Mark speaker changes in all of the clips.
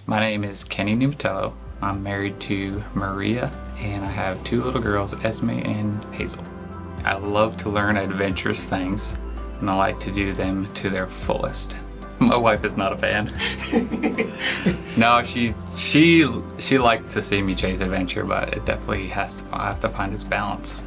Speaker 1: My name is Kenny Niematelo. I'm married to Maria and I have two little girls, Esme and Hazel. I love to learn adventurous things and I like to do them to their fullest. My wife is not a fan. No, she likes to see me chase adventure, but it definitely I have to find its balance.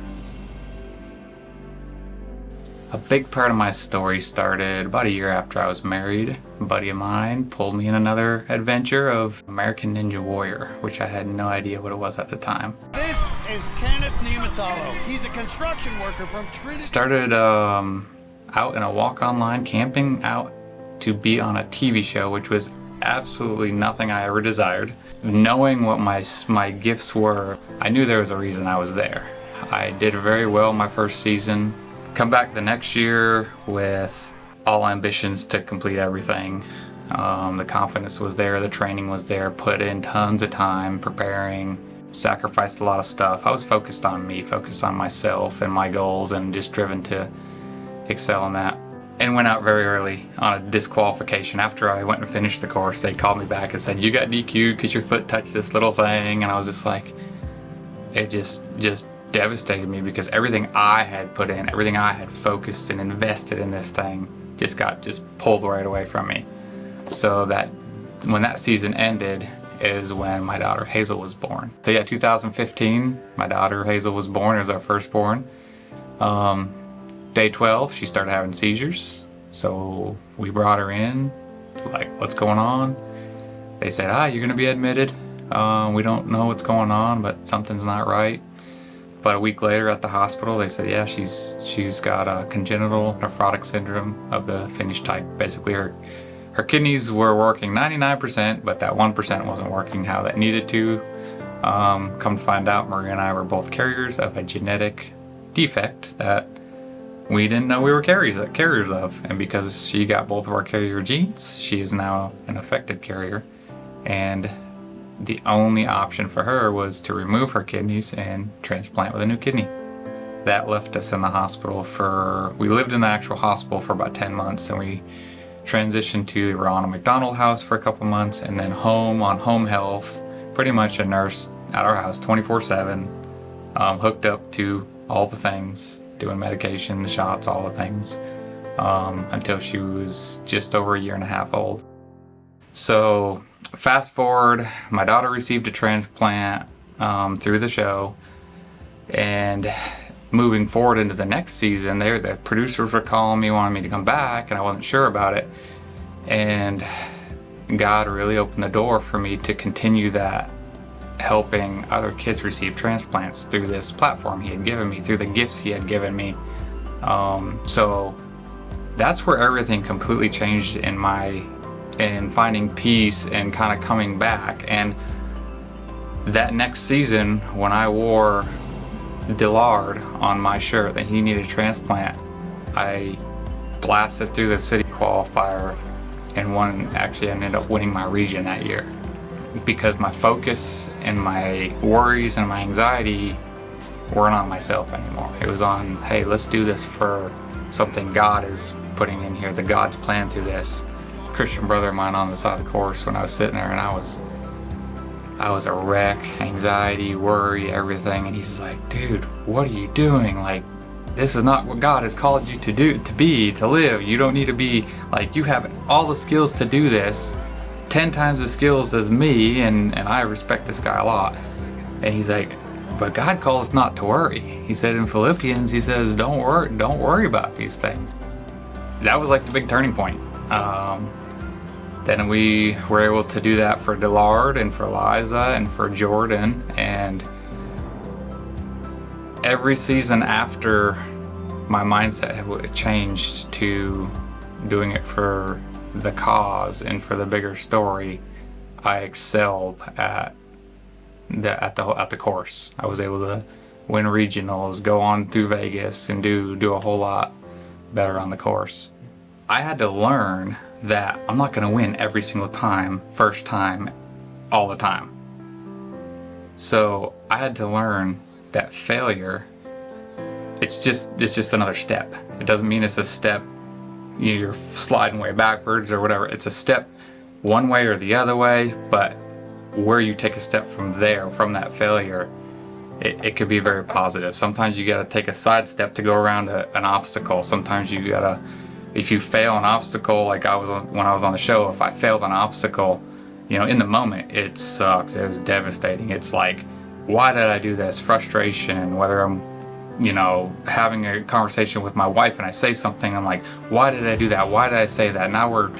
Speaker 1: A big part of my story started about a year after I was married. A buddy of mine pulled me in another adventure of American Ninja Warrior, which I had no idea what it was at the time.
Speaker 2: This is Kenneth Niematelo. He's a construction worker from Trinity.
Speaker 1: Started out in a walk-on camping out to be on a TV show, which was absolutely nothing I ever desired. Knowing what my gifts were, I knew there was a reason I was there. I did very well my first season. Come back the next year with all ambitions to complete everything. The confidence was there, the training was there, put in tons of time preparing, sacrificed a lot of stuff. I was focused on me, focused on myself and my goals, and just driven to excel in that. And went out very early on a disqualification. After I went and finished the course, they called me back and said, "You got DQ'd because your foot touched this little thing." And I was just like, it just devastated me, because everything I had put in, everything I had focused and invested in this thing just got pulled right away from me. So that when that season ended is when my daughter Hazel was born. So yeah, 2015, my daughter Hazel was born. It was our firstborn. Day 12, she started having seizures. So we brought her in, like, what's going on? They said, you're gonna be admitted. We don't know what's going on, but something's not right. But a week later at the hospital, they said, yeah, she's got a congenital nephrotic syndrome of the Finnish type. Basically, her kidneys were working 99%, but that 1% wasn't working how that needed to. Come to find out, Maria and I were both carriers of a genetic defect that we didn't know we were carriers of. And because she got both of our carrier genes, she is now an affected carrier. And the only option for her was to remove her kidneys and transplant with a new kidney. That left us in the hospital we lived in the actual hospital for about 10 months, and we transitioned to the Ronald McDonald House for a couple months, and then home on home health, pretty much a nurse at our house 24/7, hooked up to all the things, doing medication, shots, all the things, until she was just over a year and a half old. So fast forward, my daughter received a transplant through the show, and moving forward into the next season, the producers were calling me, wanting me to come back, and I wasn't sure about it. And God really opened the door for me to continue that, helping other kids receive transplants through this platform He had given me, through the gifts He had given me. So that's where everything completely changed in finding peace and kind of coming back. And that next season, when I wore Dillard on my shirt that he needed a transplant, I blasted through the city qualifier and I ended up winning my region that year, because my focus and my worries and my anxiety weren't on myself anymore. It was on, hey, let's do this for something God is putting in here, the God's plan through this. Christian brother of mine on the side of the course, when I was sitting there, and I was a wreck, anxiety, worry, everything, and he's like, dude, what are you doing? Like, this is not what God has called you to do, to live. You don't need to be, like, you have all the skills to do this, 10 times the skills as me, and I respect this guy a lot. And he's like, but God called us not to worry. He said in Philippians, he says, don't worry about these things. That was like the big turning point. Then we were able to do that for Dillard and for Liza and for Jordan, and every season after, my mindset had changed to doing it for the cause and for the bigger story. I excelled at the course. I was able to win regionals, go on through Vegas, and do a whole lot better on the course. I had to learn that I'm not going to win every single time, first time, all the time. So I had to learn that failure, it's just another step. It doesn't mean it's a step you're sliding way backwards or whatever. It's a step one way or the other way, but where you take a step from there, from that failure, it could be very positive. Sometimes you gotta take a side step to go around an obstacle. Sometimes you gotta, if you fail an obstacle, like when I was on the show, if I failed an obstacle, in the moment, it sucks. It was devastating. It's like, why did I do this? Frustration, whether I'm, having a conversation with my wife and I say something, I'm like, why did I do that? Why did I say that? Now we're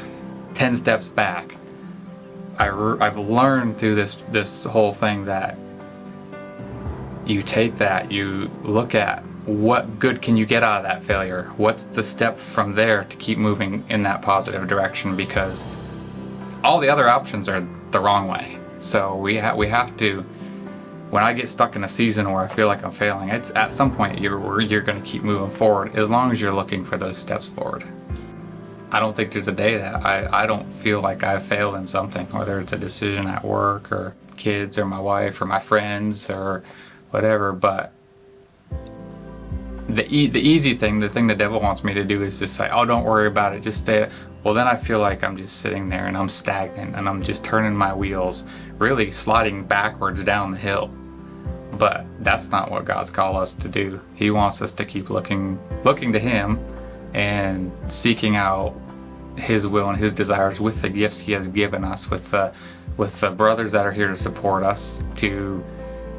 Speaker 1: 10 steps back. I've learned through this whole thing that you take that, you look at what good can you get out of that failure? What's the step from there to keep moving in that positive direction? Because all the other options are the wrong way. So we have to, when I get stuck in a season where I feel like I'm failing, it's at some point you're going to keep moving forward as long as you're looking for those steps forward. I don't think there's a day that I don't feel like I've failed in something, whether it's a decision at work or kids or my wife or my friends or whatever. But the easy thing, the thing the devil wants me to do is just say, oh, don't worry about it, just stay. Well, then I feel like I'm just sitting there and I'm stagnant and I'm just turning my wheels, really sliding backwards down the hill. But that's not what God's called us to do. He wants us to keep looking to Him and seeking out His will and His desires with the gifts He has given us, with the brothers that are here to support us, to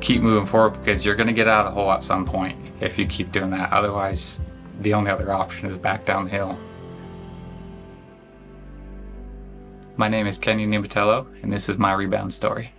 Speaker 1: keep moving forward, because you're going to get out of the hole at some point if you keep doing that. Otherwise, the only other option is back down the hill. My name is Niematelo, and this is my rebound story.